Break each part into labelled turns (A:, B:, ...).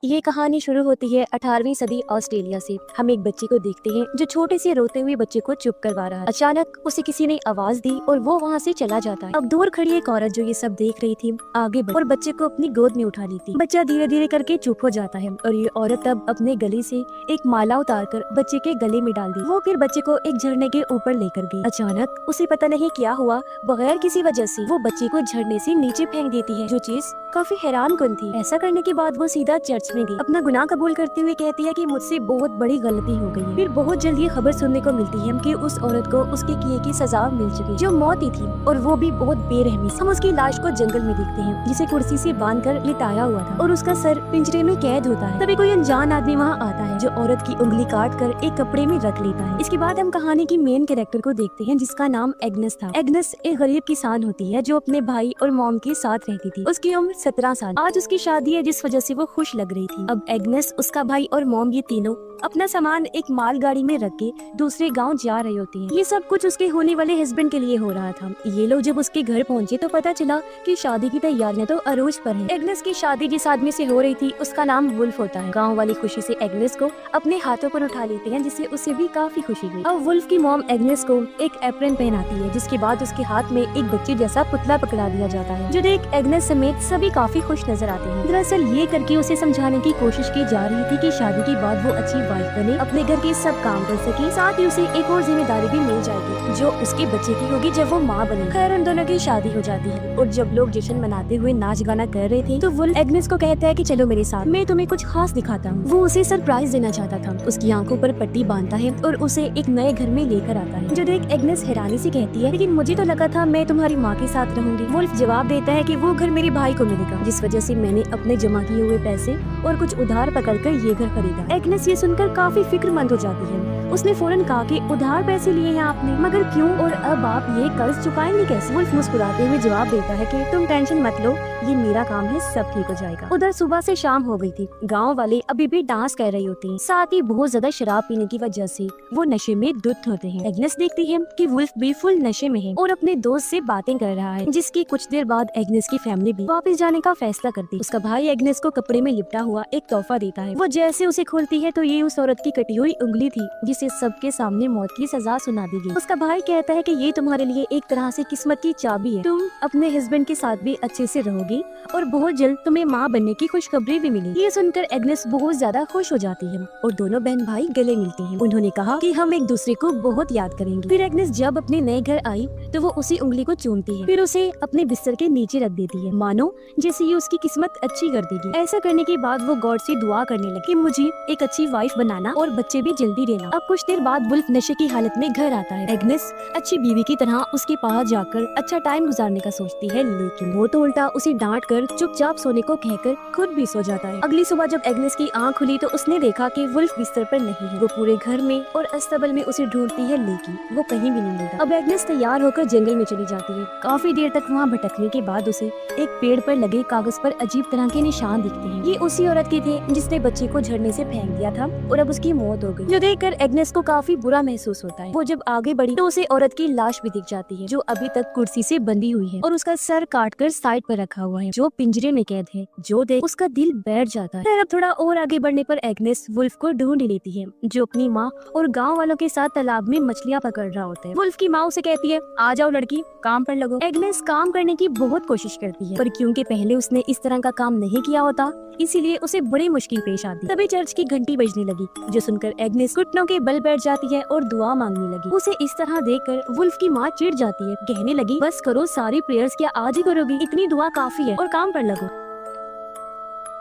A: ये कहानी शुरू होती है 18वीं सदी ऑस्ट्रेलिया से। हम एक बच्चे को देखते हैं जो छोटे से रोते हुए बच्चे को चुप करवा रहा है। अचानक उसे किसी ने आवाज दी और वो वहाँ से चला जाता है। अब दूर खड़ी एक औरत जो ये सब देख रही थी आगे बढ़ और बच्चे को अपनी गोद में उठा लेती। बच्चा धीरे धीरे करके चुप हो जाता है और ये औरत अब अपने गले से एक माला उतारकर बच्चे के गले में डाल दी। वो फिर बच्चे को एक झरने के ऊपर लेकर गई। अचानक उसे पता नहीं क्या हुआ, बगैर किसी वजह से वो बच्चे को झरने से नीचे फेंक देती है, जो चीज काफी हैरान कन थी। ऐसा करने के बाद वो सीधा चर्च में गई। अपना गुनाह कबूल करते हुए कहती है कि मुझसे बहुत बड़ी गलती हो गई है। फिर बहुत जल्द ये खबर सुनने को मिलती है कि उस औरत को उसके किए की सजा मिल चुकी, जो मौत ही थी, और वो भी बहुत बेरहमी से। हम उसकी लाश को जंगल में देखते हैं, जिसे कुर्सी से बांधकर लिटाया हुआ था और उसका सर पिंजरे में कैद होता है। तभी कोई अनजान आदमी वहाँ आता है, जो औरत की उंगली काट कर एक कपड़े में रख लेता है। इसके बाद हम कहानी की मेन कैरेक्टर को देखते हैं, जिसका नाम एग्नेस था। एग्नेस एक गरीब किसान होती है जो अपने भाई और मॉम के साथ रहती थी। उसकी उम्र 17 साल। आज उसकी शादी है, जिस वजह से वो खुश लग रही थी। अब एग्नेस, उसका भाई और मॉम, ये तीनों अपना सामान एक मालगाड़ी में रख के दूसरे गांव जा रहे होते हैं। ये सब कुछ उसके होने वाले हस्बैंड के लिए हो रहा था। ये लोग जब उसके घर पहुंचे तो पता चला कि शादी की तैयारियां तो अरोज पर है। एग्नेस की शादी जिस आदमी से हो रही थी उसका नाम वुल्फ होता है। गाँव वाली खुशी से एग्नेस को अपने हाथों पर उठा लेते हैं, जिससे उसे भी काफी खुशी हुई। अब वुल्फ की मॉम एग्नेस को एक एप्रन पहनाती है, जिसके बाद उसके हाथ में एक बच्चे जैसा पुतला पकड़ा दिया जाता है, जो देख एग्नेस समेत सभी काफी खुश नजर आते हैं। दरअसल ये करके उसे समझाने की कोशिश की जा रही थी कि शादी के बाद वो अच्छी वाइफ बने, अपने घर के सब काम कर सके, साथ ही उसे एक और जिम्मेदारी भी मिल जाएगी जो उसके बच्चे की होगी जब वो माँ बने। खैर उन दोनों की शादी हो जाती है और जब लोग जश्न मनाते हुए नाच गाना कर रहे थे तो वुल्फ एग्नेस को कहता है कि चलो मेरे साथ, मैं तुम्हें कुछ खास दिखाता हूँ। वो उसे सरप्राइज देना चाहता था। उसकी आंखों पर पट्टी बांधता है और उसे एक नए घर में लेकर आता है, जो देख एग्नेस हैरानी से कहती है, लेकिन मुझे तो लगा था मैं तुम्हारी माँ के साथ रहूंगी। वुल्फ जवाब देता है कि वो घर मेरे भाई को मिलेगा, जिस वजह से मैंने अपने जमा किए हुए पैसे और कुछ उधार पकड़कर ये घर खरीदा। एग्नेस ये सुनकर काफी फिक्रमंद हो जाती है। उसने फौरन कहा कि उधार पैसे लिए हैं आपने, मगर क्यों, और अब आप ये कर्ज चुकाएंगे कैसे? वुल्फ मुस्कुराते हुए जवाब देता है कि तुम टेंशन मत लो, ये मेरा काम है, सब ठीक हो जाएगा। उधर सुबह से शाम हो गई थी। गांव वाले अभी भी डांस कर रही होती हैं, साथ ही बहुत ज्यादा शराब पीने की वजह से वो नशे में धुत होते हैं। एग्नेस देखती है कि वुल्फ भी फुल नशे में है और अपने दोस्त से बातें कर रहा है, जिसकी कुछ देर बाद एग्नेस की फैमिली भी वापस जाने का फैसला करती। उसका भाई एग्नेस को कपड़े में लिपटा हुआ एक तोहफा देता है। वो जैसे उसे खोलती है तो ये उस औरत की कटी हुई उंगली थी, जिसे सबके सामने मौत की सजा सुना दी गई। उसका भाई कहता है कि ये तुम्हारे लिए एक तरह से किस्मत की चाबी है, तुम अपने हस्बैंड के साथ भी अच्छे से रहोगी और बहुत जल्द तुम्हें माँ बनने की खुशखबरी भी मिली। ये सुनकर एग्नेस बहुत ज्यादा खुश हो जाती है और दोनों बहन भाई गले मिलते हैं। उन्होंने कहा कि हम एक दूसरे को बहुत याद करेंगे। फिर एग्नेस जब अपने नए घर आई तो वो उसी उंगली को चूमती है, फिर उसे अपने बिस्तर के नीचे रख देती है, मानो जैसे ये उसकी किस्मत अच्छी कर देगी। ऐसा करने के बाद वो गॉड से दुआ करने लगी कि मुझे एक अच्छी वाइफ बनाना और बच्चे भी जल्दी देना। अब कुछ देर बाद वुल्फ नशे की हालत में घर आता है। एग्नेस अच्छी बीवी की तरह उसके पास जाकर अच्छा टाइम गुजारने का सोचती है, लेकिन वो तो उल्टा उसे डांट कर चुपचाप सोने को कहकर खुद भी सो जाता है। अगली सुबह जब एग्नेस की आंख खुली तो उसने देखा कि वुल्फ बिस्तर पर नहीं है। वो पूरे घर में और अस्तबल में उसे ढूंढती है, लेकिन वो कहीं भी नहीं मिलता। अब एग्नेस तैयार होकर जंगल में चली जाती है। काफी देर तक वहाँ भटकने के बाद उसे एक पेड़ पर लगे कागज पर अजीब तरह के निशान दिखते हैं। ये उसी औरत के थे जिसने बच्चे को झरने से फेंक दिया था और अब उसकी मौत हो गई, जो देखकर एग्नेस को काफी बुरा महसूस होता है। वो जब आगे बढ़ी तो उसे औरत की लाश भी दिख जाती है, जो अभी तक कुर्सी से बंधी हुई है और उसका सर काटकर साइड पर रखा हुआ है, जो पिंजरे में कैद है। जो देख उसका दिल बैठ जाता है। फिर अब थोड़ा और आगे बढ़ने पर एग्नेस वुल्फ को ढूंढ लेती है, जो अपनी माँ और गाँव वालों के साथ तालाब में मछलियाँ पकड़ रहा होता है। वुल्फ की माँ उसे कहती है, आ जाओ लड़की, काम पर लगो। एग्नेस काम करने की बहुत कोशिश करती है, पर क्योंकि पहले उसने इस तरह का काम नहीं किया होता, इसीलिए उसे बड़ी मुश्किल पेश आती। तभी चर्च की घंटी बजने लगी, जो सुनकर एग्नेस घुटनों के बल बैठ जाती है और दुआ मांगने लगी। उसे इस तरह देखकर वुल्फ की माँ चिढ़ जाती है, कहने लगी, बस करो, सारी प्रेयर्स क्या आज ही करोगी? इतनी दुआ काफी है और काम पर लगो।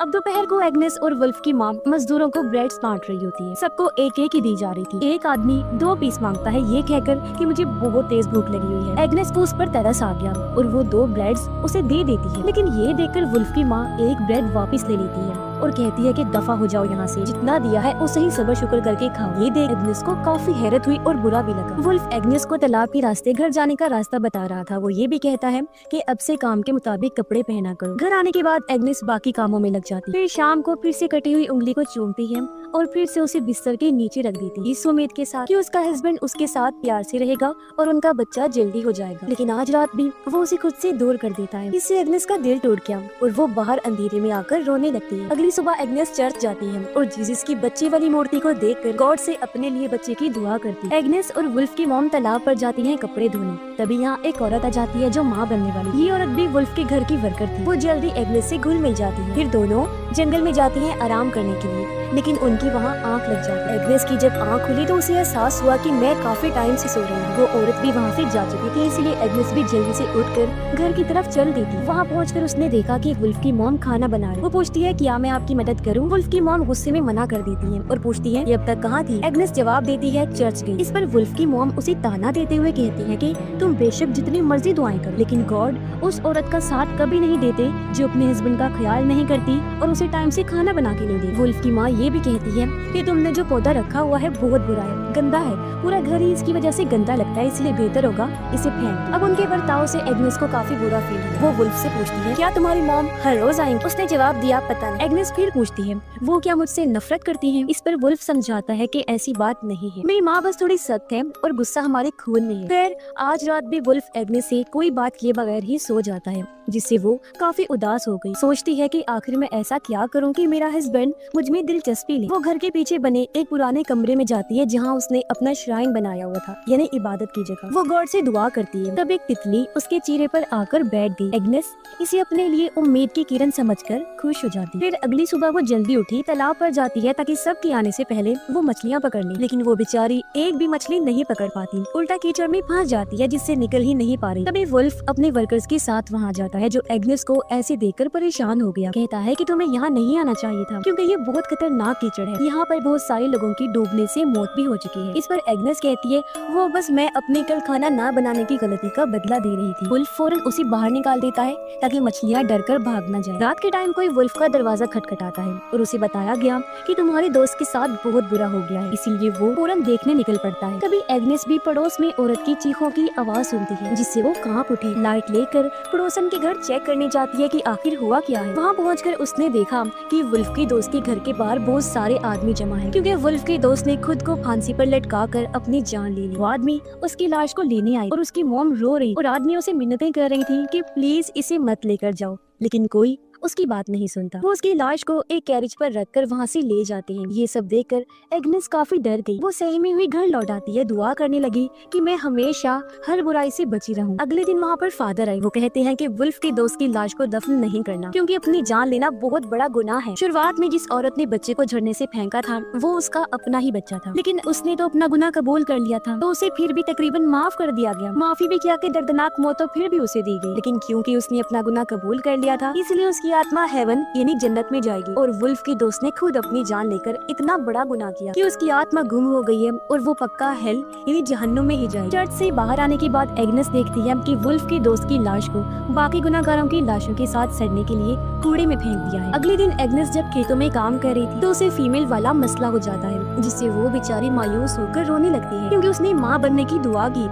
A: अब दोपहर को एग्नेस और वुल्फ की माँ मजदूरों को ब्रेड्स बांट रही होती है। सबको एक एक ही दी जा रही थी। एक आदमी 2 पीस मांगता है, ये कहकर कि मुझे बहुत तेज भूख लगी हुई है। एग्नेस को उस पर तरस आ गया और वो 2 ब्रेड्स उसे दे देती है, लेकिन ये देखकर वुल्फ की माँ एक ब्रेड वापस ले लेती है और कहती है कि दफा हो जाओ यहाँ से, जितना दिया है उसे ही सब्र शुक्र करके खाओ। ये देख एग्नेस को काफी हैरत हुई और बुरा भी लगा। वुल्फ एग्नेस को तालाब के रास्ते घर जाने का रास्ता बता रहा था। वो ये भी कहता है कि अब से काम के मुताबिक कपड़े पहना करो। घर आने के बाद एग्नेस बाकी कामों में लग जाती। फिर शाम को फिर से कटी हुई उंगली को चूमती है और फिर से उसे बिस्तर के नीचे रख देती, इस उम्मीद के साथ कि उसका हस्बैंड उसके साथ प्यार से रहेगा और उनका बच्चा जल्दी हो जाएगा। लेकिन आज रात भी वो उसे खुद से दूर कर देता है। इससे एग्नेस का दिल टूट गया और वो बाहर अंधेरे में आकर रोने लगती है। अगली सुबह एग्नेस चर्च जाती है और जीसस की बच्चे वाली मूर्ति को देखकर गॉड से अपने लिए बच्चे की दुआ करती है। एग्नेस और वुल्फ की मॉम तालाब पर जाती है कपड़े धोने। तभी यहाँ एक औरत आ जाती है जो माँ बनने वाली। ये औरत भी वुल्फ के घर की वर्कर थी। वो जल्दी एग्नेस से घुल मिल जाती है। फिर दोनों जंगल में जाती हैं आराम करने के लिए, लेकिन उनकी वहाँ आंख लग जाती है। एग्नेस की जब आंख खुली तो उसे एहसास हुआ कि मैं काफी टाइम से सो रही हूँ। वो औरत भी वहाँ से जा चुकी थी, इसलिए एग्नेस भी जल्दी से उठकर घर की तरफ चल दी थी। वहाँ पहुँचकर उसने देखा कि वुल्फ की मॉम खाना बना रही। वो पूछती है क्या मैं आपकी मदद करूँ? वुल्फ की मॉम गुस्से में मना कर देती है और पूछती है कि अब तक कहाँ थी? एग्नेस जवाब देती है चर्च गई। इस पर वुल्फ की मॉम उसे ताना देते हुए कहती है कि तुम बेशक जितनी मर्जी दुआएं करो, लेकिन गॉड उस औरत का साथ कभी नहीं देते जो अपने हस्बैंड का ख्याल नहीं करती और उसे टाइम से खाना बना के नहीं देती। वुल्फ की माँ ये भी कहती है कि तुमने जो पौधा रखा हुआ है बहुत बुरा है, गंदा है, पूरा घर ही इसकी वजह से गंदा लगता है, इसलिए बेहतर होगा इसे फेंक। अब उनके बर्ताव से एग्नेस को काफी बुरा फील हुआ। वो वुल्फ से पूछती है क्या तुम्हारी मॉम हर रोज आएंगी? उसने जवाब दिया पता नहीं। एग्नेस फिर पूछती है वो क्या मुझसे नफरत करती है? इस पर वुल्फ समझाता है कि ऐसी बात नहीं है, मेरी माँ बस थोड़ी सख्त है और गुस्सा हमारे खून में है। फिर आज रात भी वुल्फ एग्नेस से कोई बात किए बगैर ही सो जाता है, जिससे वो काफी उदास हो गई। सोचती है कि आखिर मैं ऐसा क्या करूं कि मेरा हस्बैंड मुझ में दिलचस्पी ले। वो घर के पीछे बने एक पुराने कमरे में जाती है जहां उसने अपना श्राइन बनाया हुआ था, यानी इबादत की जगह। वो गॉड से दुआ करती है। तब एक तितली उसके चेहरे पर आकर बैठ गई। एग्नेस इसे अपने लिए उम्मीद की किरण समझकर खुश हो जाती। फिर अगली सुबह वो जल्दी उठी, तालाब पर जाती है ताकि सबके आने से पहले वो मछलियाँ पकड़ ले, लेकिन वो बेचारी एक भी मछली नहीं पकड़ पाती, उल्टा कीचड़ में फंस जाती है जिससे निकल ही नहीं पा रही। तभी वुल्फ अपने वर्कर्स के साथ वहाँ जाता है जो एग्नेस को ऐसे देखकर परेशान हो गया। कहता है कि तुम्हें यहाँ नहीं आना चाहिए था क्योंकि ये बहुत खतरनाक कीचड़ है, यहाँ पर बहुत सारे लोगों की डूबने से मौत भी हो चुकी है। इस पर एग्नेस कहती है वो बस मैं अपने कल खाना ना बनाने की गलती का बदला दे रही थी। वुल्फ फौरन उसे बाहर निकाल देता है ताकि मछलियाँ डरकर भाग न जाए। रात के टाइम कोई वुल्फ का दरवाजा खटखटाता है और उसे बताया गया कि तुम्हारे दोस्त के साथ बहुत बुरा हो गया है, इसीलिए वो फौरन देखने निकल पड़ता है। तभी एग्नेस भी पड़ोस में औरत की चीखों की आवाज सुनती है जिससे वो कांप उठी। लाइट लेकर पड़ोसन के घर चेक करने जाती है कि आखिर हुआ क्या है। वहाँ पहुंचकर उसने देखा कि वुल्फ के दोस्त के घर के बाहर बहुत सारे आदमी जमा हैं, क्योंकि वुल्फ के दोस्त ने खुद को फांसी पर लटका कर अपनी जान ले ली। वो आदमी उसकी लाश को लेने आई और उसकी मॉम रो रही और आदमियों से मिन्नतें कर रही थी कि प्लीज इसे मत लेकर जाओ, लेकिन कोई उसकी बात नहीं सुनता। वो उसकी लाश को एक कैरेज पर रखकर वहाँ से ले जाते हैं। ये सब देखकर एग्नेस काफी डर गई। वो सहमी हुई घर लौट आती है, दुआ करने लगी कि मैं हमेशा हर बुराई से बची रहूं। अगले दिन वहाँ पर फादर आए। वो कहते हैं कि वुल्फ के दोस्त की लाश को दफन नहीं करना क्योंकि अपनी जान लेना बहुत बड़ा गुनाह है। शुरुआत में जिस औरत ने बच्चे को झरने से फेंका था वो उसका अपना ही बच्चा था, लेकिन उसने तो अपना गुनाह कबूल कर लिया था, तो उसे फिर भी तकरीबन माफ कर दिया गया। माफी भी किया कि दर्दनाक मौत तो फिर भी उसे दी गई, लेकिन क्योंकि उसने अपना गुनाह कबूल कर लिया था इसलिए उसकी आत्मा हेवन यानी जन्नत में जाएगी। और वुल्फ के दोस्त ने खुद अपनी जान लेकर इतना बड़ा गुनाह किया कि उसकी आत्मा गुम हो गई है और वो पक्का हेल यानी जहन्नुम में ही जाएगी। चर्च से बाहर आने के बाद एग्नेस देखती है कि वुल्फ के दोस्त की लाश को बाकी गुनाहगारों की लाशों के साथ सड़ने के लिए कूड़े में फेंक दिया है। अगले दिन एग्नेस जब खेतों में काम कर रही थी तो उसे फीमेल वाला मसला हो जाता है, जिससे वो बेचारी मायूस होकर रोने लगती है क्योंकि उसने माँ बनने की दुआ की।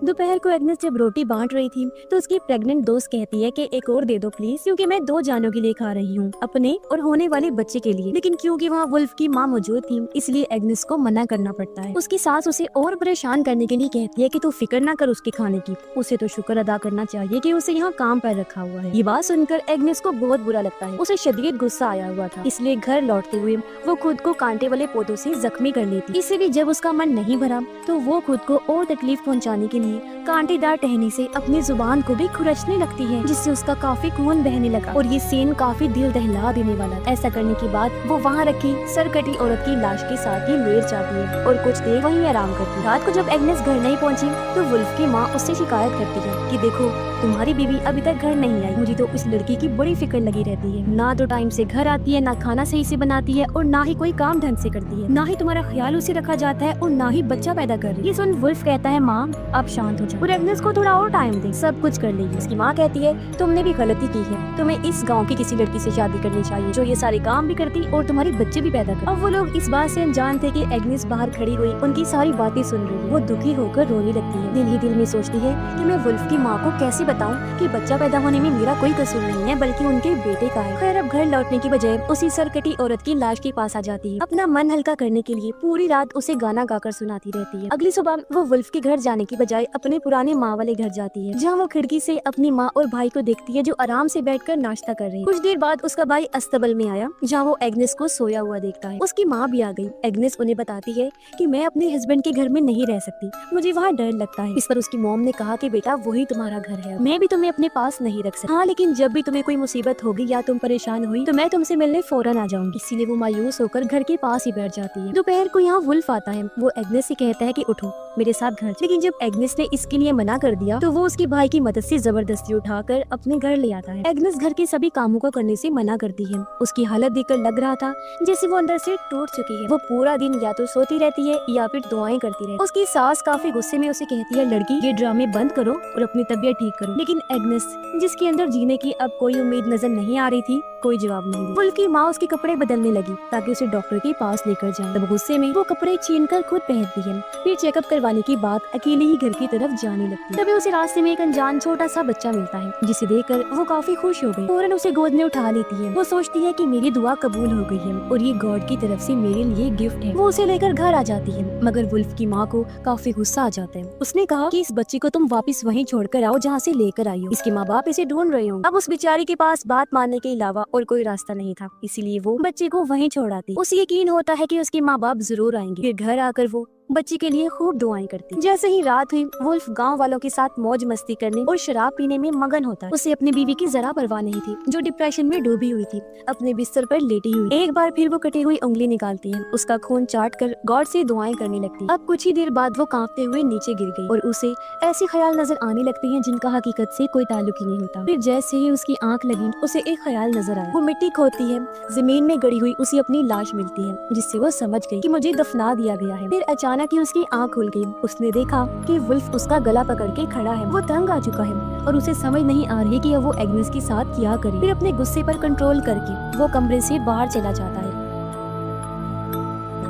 A: दोपहर को एग्नेस जब रोटी बांट रही थी तो उसकी प्रेग्नेंट दोस्त कहती है कि एक और दे दो प्लीज, क्योंकि मैं 2 जानों के लिए खा रही हूँ, अपने और होने वाले बच्चे के लिए। लेकिन क्योंकि वहाँ वुल्फ की माँ मौजूद थी इसलिए एग्नेस को मना करना पड़ता है। उसकी सास उसे और परेशान करने के लिए कहती है कि तू फिक्र ना कर उसके खाने की, उसे तो शुक्र अदा करना चाहिए कि उसे यहाँ काम पर रखा हुआ है। ये बात सुनकर एग्नेस को बहुत बुरा लगता है। उसे शदीद गुस्सा आया हुआ था, इसलिए घर लौटते हुए वो खुद को कांटे वाले पौधों से जख्मी कर लेती। इससे भी जब उसका मन नहीं भरा तो वो खुद को और तकलीफ पहुँचाने के लिए कांटेदार टहनी से अपनी जुबान को भी खुरचने लगती है, जिससे उसका काफी खून बहने लगा और ये सीन काफी दिल दहला देने वाला था। ऐसा करने के बाद वो वहाँ रखी सरकटी औरत की लाश के साथ ही लेट जाती है और कुछ देर वहीं आराम करती है। रात को जब एग्नेस घर नहीं पहुँची तो वुल्फ की माँ उससे शिकायत करती है कि देखो तुम्हारी बीवी अभी तक घर नहीं आई, मुझे तो इस लड़की की बड़ी फिक्र लगी रहती है, ना तो टाइम से घर आती है, ना खाना सही से बनाती है और ना ही कोई काम ढंग से करती है, ना ही तुम्हारा ख्याल उसे रखा जाता है और ना ही बच्चा पैदा कर रही है। ये सुन वुल्फ कहता है माँ आप शांत हो जाए और एग्नेस को थोड़ा और टाइम दे, सब कुछ कर लेगी। उसकी माँ कहती है तुमने भी गलती की है, तुम्हें इस गाँव की किसी लड़की से शादी करनी चाहिए जो ये सारे काम भी करती और तुम्हारे बच्चे भी पैदा कर। अब वो लोग इस बात से अनजान थे कि एग्नेस बाहर खड़ी हुई उनकी सारी बातें सुन रही है। वो दुखी होकर रोने लगती है, दिल ही दिल में सोचती है कि मैं वुल्फ की माँ को कैसे बताऊं कि बच्चा पैदा होने में मेरा कोई कसूर नहीं है बल्कि उनके बेटे का है। खैर अब घर लौटने की बजाय उसी सरकटी औरत की लाश के पास आ जाती है। अपना मन हल्का करने के लिए पूरी रात उसे गाना गाकर सुनाती रहती है। अगली सुबह वो वुल्फ के घर जाने की बजाय अपने पुराने माँ वाले घर जाती है, जहाँ वो खिड़की से अपनी माँ और भाई को देखती है जो आराम से बैठकर नाश्ता कर रहे हैं। कुछ देर बाद उसका भाई अस्तबल में आया, जहाँ वो एग्नेस को सोया हुआ देखता है। उसकी माँ भी आ गई। एग्नेस उन्हें बताती है कि मैं अपने हस्बैंड के घर में नहीं रह सकती, मुझे वहाँ डर लगता है। इस पर उसकी मॉम ने कहा कि बेटा वही तुम्हारा घर है, मैं भी तुम्हें अपने पास नहीं रख सकती। हाँ लेकिन जब भी तुम्हें कोई मुसीबत होगी या तुम परेशान हुई तो मैं तुमसे मिलने फौरन आ जाऊंगी। इसीलिए वो मायूस होकर घर के पास ही बैठ जाती है। दोपहर को यहाँ वुल्फ आता है। वो एग्नेस से कहता है कि उठो मेरे साथ घर। लेकिन जब एग्नेस ने इसके लिए मना कर दिया तो वो उसके भाई की मदद से जबरदस्ती उठाकर अपने घर ले आता है। एग्नेस घर के सभी कामों को करने से मना करती है। उसकी हालत देखकर लग रहा था जैसे वो अंदर से टूट चुकी है। वो पूरा दिन या तो सोती रहती है या फिर दुआएं करती रहती है। उसकी सास काफी गुस्से में उसे कहती है लड़की ये ड्रामे बंद करो और अपनी तबीयत ठीक करो। लेकिन एग्नेस जिसके अंदर जीने की अब कोई उम्मीद नजर नहीं आ रही थी, कोई जवाब नहीं दी। वुल्फ की माँ उसके कपड़े बदलने लगी ताकि उसे डॉक्टर के पास लेकर जाए। तब गुस्से में वो कपड़े छीनकर खुद पहनती है। फिर चेकअप करवाने की बात अकेले ही घर की तरफ जाने लगती है। तभी उसे रास्ते में एक अनजान छोटा सा बच्चा मिलता है, जिसे देखकर वो काफी खुश हो गई। फौरन उसे गोद में उठा लेती है। वो सोचती है कि मेरी दुआ कबूल हो गई है और ये गॉड की तरफ से मेरे लिए गिफ्ट है। वो उसे लेकर घर आ जाती है, मगर वुल्फ की माँ को काफी गुस्सा आ जाता है। उसने कहा कि इस बच्चे को तुम वापस वहीं छोड़कर आओ जहाँ से लेकर आई हो। इसके माँ बाप इसे ढूंढ रहे हो। अब उस बेचारी के पास बात मानने के अलावा और कोई रास्ता नहीं था, इसीलिए वो बच्चे को वहीं छोड़ आती। उसे यकीन होता है कि उसके माँ बाप जरूर आएंगे। फिर घर आकर वो बच्चे के लिए खूब दुआएं करती। जैसे ही रात हुई वुल्फ गांव वालों के साथ मौज मस्ती करने और शराब पीने में मगन होता है। उसे अपनी बीवी की जरा परवाह नहीं थी जो डिप्रेशन में डूबी हुई थी, अपने बिस्तर पर लेटी हुई। एक बार फिर वो कटी हुई उंगली निकालती है, उसका खून चाट कर गॉड से दुआएं करने लगती। अब कुछ ही देर बाद वो कांपते हुए नीचे गिर गई और उसे ऐसे ख्याल नजर आने लगते हैं जिनका हकीकत से कोई ताल्लुक ही नहीं होता। फिर जैसे ही उसकी आंख लगी उसे एक ख्याल नजर आया। वो मिट्टी खोदती है, जमीन में गड़ी हुई उसे अपनी लाश मिलती है, जिससे वो समझ गई कि मुझे दफना दिया गया है। फिर अचानक ही उसकी आंख खुल गई। उसने देखा कि वुल्फ उसका गला पकड़ के खड़ा है। वो तंग आ चुका है और उसे समझ नहीं आ रही कि वो एग्नेस के साथ क्या करे। फिर अपने गुस्से पर कंट्रोल करके वो कमरे से बाहर चला जाता है।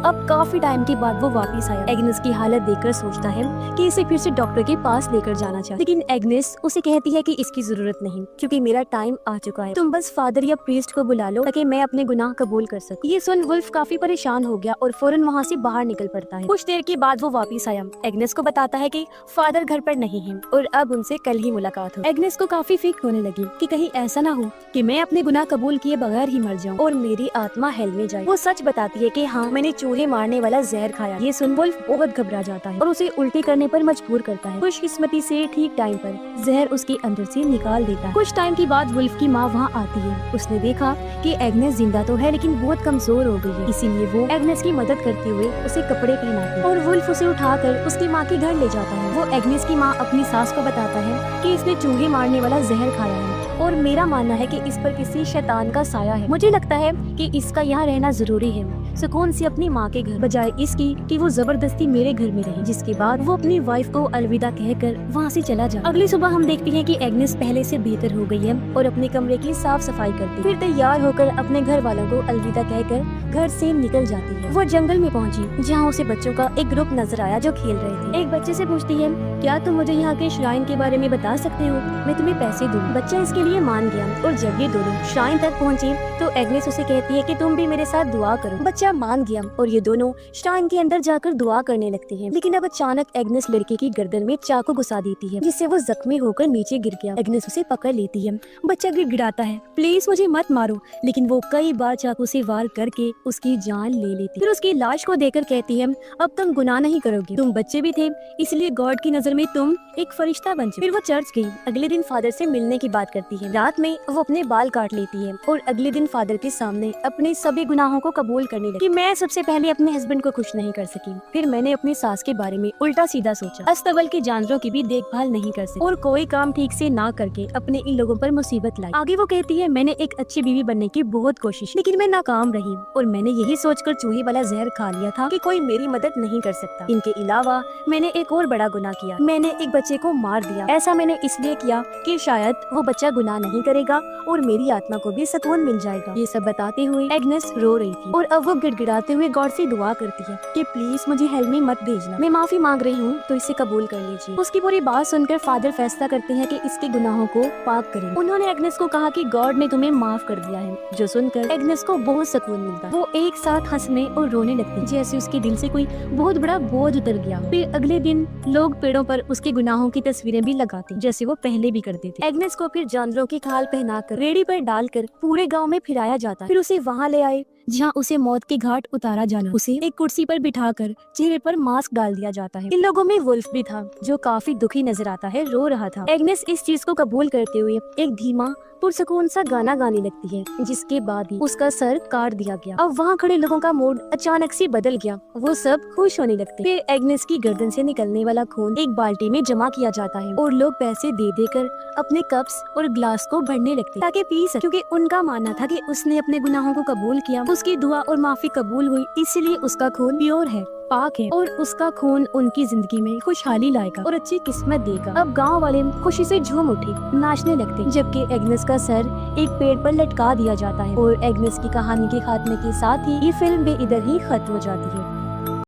A: अब काफी टाइम के बाद वो वापस आया। एग्नेस की हालत देखकर सोचता है कि इसे फिर से डॉक्टर के पास लेकर जाना चाहिए, लेकिन एग्नेस उसे कहती है कि इसकी जरूरत नहीं क्योंकि मेरा टाइम आ चुका है। तुम बस फादर या प्रीस्ट को बुला लो ताकि मैं अपने गुनाह कबूल कर सकूं। ये सुन वुल्फ काफी परेशान हो गया और फौरन वहाँ से बाहर निकल पड़ता है। कुछ देर के बाद वो वापस आया। एग्नेस को बताता है कि फादर घर पर नहीं है और अब उनसे कल ही मुलाकात हो। एग्नेस को काफी फिक्र होने लगी कि कहीं ऐसा ना हो कि मैं अपने गुनाह कबूल किए बगैर ही मर जाऊँ और मेरी आत्मा हेल में जाए। वो सच बताती है कि हाँ मैंने चूहे मारने वाला जहर खाया। ये सुन वुल्फ बहुत घबरा जाता है और उसे उल्टी करने पर मजबूर करता है। खुशकिस्मती से ठीक टाइम पर जहर उसके अंदर से निकाल देता है। कुछ टाइम के बाद वुल्फ की माँ वहाँ आती है। उसने देखा कि एग्नेस जिंदा तो है लेकिन बहुत कमजोर हो गई है, इसीलिए वो एग्नेस की मदद करते हुए उसे कपड़े पहनाती है और वुल्फ उसे उठाकर उसकी माँ के घर ले जाता है। वो एग्नेस की माँ अपनी सास को बताता है कि इसने चूहे मारने वाला जहर खाया है और मेरा मानना है कि इस पर किसी शैतान का साया है। मुझे लगता है कि इसका यहाँ रहना जरूरी है, सुकून से अपनी माँ के घर बजाय इसकी कि वो जबरदस्ती मेरे घर में रहे। जिसके बाद वो अपनी वाइफ को अलविदा कहकर वहाँ से चला जाता। अगली सुबह हम देखते हैं कि एग्नेस पहले से बेहतर हो गई है और अपने कमरे की साफ सफाई करती है। फिर तैयार होकर अपने घर वालों को अलविदा कहकर घर से निकल जाती है। वो जंगल में पहुँची जहाँ उसे बच्चों का एक ग्रुप नजर आया जो खेल रहे थे। एक बच्चे से पूछती है क्या तुम मुझे यहाँ के श्राइन के बारे में बता सकते हो, मैं तुम्हें पैसे दूँ। बच्चा इसके लिए मान गया और जब ये दोनों श्राइन तक पहुँची तो एग्नेस उसे कहती है कि तुम भी मेरे साथ दुआ करो। बच्चा मान गया और ये दोनों श्राइन के अंदर जाकर दुआ करने लगते हैं। लेकिन अब अचानक एग्नेस लड़के की गर्दन में चाकू घुसा देती है जिससे वो जख्मी होकर नीचे गिर गया। एग्नेस उसे पकड़ लेती है। बच्चा गिड़गिड़ाता है प्लीज मुझे मत मारो, लेकिन वो कई बार चाकू से वार करके उसकी जान ले लेती। फिर उसकी लाश को देखकर कहती है अब तुम गुनाह नहीं करोगे, तुम बच्चे भी थे इसलिए गॉड की नजर में तुम एक फरिश्ता बन चुके। फिर वो चर्च गई। अगले दिन फादर से मिलने की बात करती है। रात में वो अपने बाल काट लेती है और अगले दिन फादर के सामने अपने सभी गुनाहों को कबूल करने लगी कि मैं सबसे पहले अपने हस्बैंड को खुश नहीं कर सकी। फिर मैंने अपनी सास के बारे में उल्टा सीधा सोचा, अस्तबल के जानवरों की भी देखभाल नहीं कर सकी और कोई काम ठीक से ना करके अपने इन लोगों पर मुसीबत लाई। आगे वो कहती है मैंने एक अच्छी बीवी बनने की बहुत कोशिश लेकिन मैं नाकाम रही और मैंने यही सोचकर चूहे वाला जहर खा लिया था कि कोई मेरी मदद नहीं कर सकता। इनके अलावा मैंने एक और बड़ा गुनाह किया, मैंने एक बच्चे को मार दिया। ऐसा मैंने इसलिए किया कि शायद वो बच्चा गुनाह नहीं करेगा और मेरी आत्मा को भी सुकून मिल जाएगा। ये सब बताते हुए एग्नेस रो रही थी और अब वो गिड़गिड़ाते हुए गॉड से दुआ करती है कि प्लीज मुझे हेल में मत भेजना, मैं माफी मांग रही हूँ तो इसे कबूल कर लीजिए। उसकी पूरी बात सुनकर फादर फैसला करते हैं कि इसके गुनाहों को पाक करें। उन्होंने एग्नेस को कहा कि गॉड ने तुम्हें माफ कर दिया है, जो सुनकर एग्नेस को बहुत सुकून मिलता। वो एक साथ हंसने और रोने लगती, जैसे उसके दिल से कोई बहुत बड़ा बोझ उतर गया। फिर अगले दिन लोग पेड़ों पर उसके गुनाहों की तस्वीरें भी लगाते, जैसे वो पहले भी करते थे। एग्नेस को फिर जानवरों की खाल पहनाकर रेडी पर डालकर पूरे गांव में फिराया जाता। फिर उसे वहां ले आए जहाँ उसे मौत के घाट उतारा जाना। उसे एक कुर्सी पर बिठाकर चेहरे पर मास्क डाल दिया जाता है। इन लोगों में वुल्फ भी था, जो काफी दुखी नजर आता है, रो रहा था। एग्नेस इस चीज को कबूल करते हुए एक धीमा पुरसकून सा गाना गाने लगती है, जिसके बाद ही उसका सर काट दिया गया। अब वहाँ खड़े लोगों का मूड अचानक से बदल गया, वो सब खुश होने लगते। फिर एग्नेस की गर्दन से निकलने वाला खून एक बाल्टी में जमा किया जाता है और लोग पैसे दे देकर अपने कप्स और ग्लास को भरने लगते ताकि पी सके, क्योंकि उनका मानना था कि उसने अपने गुनाहों को कबूल किया, उसकी दुआ और माफी कबूल हुई, इसलिए उसका खून प्योर है, पाक है और उसका खून उनकी जिंदगी में खुशहाली लाएगा और अच्छी किस्मत देगा। अब गांव वाले खुशी से झूम उठे, नाचने लगते, जबकि एग्नेस का सर एक पेड़ पर लटका दिया जाता है। और एग्नेस की कहानी के खात्मे के साथ ही ये फिल्म भी इधर ही खत्म हो जाती है।